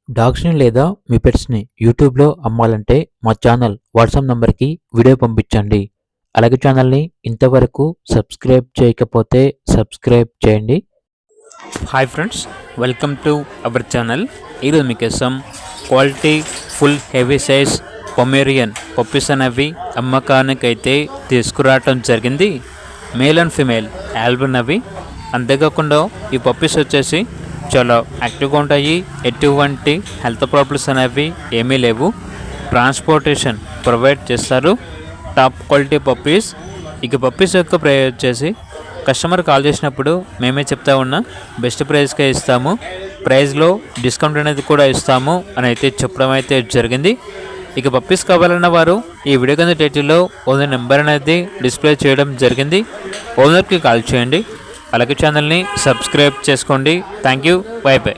డాగ్స్‌ని లేదా మీ పెట్స్‌ని యూట్యూబ్‌లో అమ్మాలంటే మా ఛానల్ వాట్సాప్ నంబర్‌కి వీడియో పంపించండి. అలాగే ఛానల్‌ని ఇంతవరకు సబ్స్క్రైబ్ చేయకపోతే సబ్స్క్రైబ్ చేయండి. Hi friends, welcome to our channel. ఈరోజు మీకోసం quality full heavy size Pomeranian puppies అనేవి అమ్మకానికైతే తీసుకురావటం జరిగింది. మేల్ అండ్ ఫిమేల్ ఆల్బన్ అవి. అంతేకాకుండా ఈ పప్పీస్ వచ్చేసి చాలా యాక్టివ్గా ఉంటాయి. ఎటువంటి హెల్త్ ప్రాబ్లమ్స్ అనేవి ఏమీ లేవు. ట్రాన్స్పోర్టేషన్ ప్రొవైడ్ చేస్తారు. Top quality puppies. ఇక పప్పీస్ యొక్క ప్రైస్ వచ్చేసి కస్టమర్ కాల్ చేసినప్పుడు మేమే చెప్తా ఉన్నా బెస్ట్ ప్రైస్కే ఇస్తాము, ప్రైస్లో డిస్కౌంట్ అనేది కూడా ఇస్తాము అని అయితే చెప్పడం అయితే జరిగింది. ఇక పప్పీస్ కావాలన్న వారు ఈ వీడియో కింద టైటిల్లో ఓనర్ నెంబర్ అనేది డిస్ప్లే చేయడం జరిగింది. ఓనర్కి కాల్ చేయండి. అలాగే ఛానల్ని సబ్స్క్రైబ్ చేసుకోండి. Thank you. By by.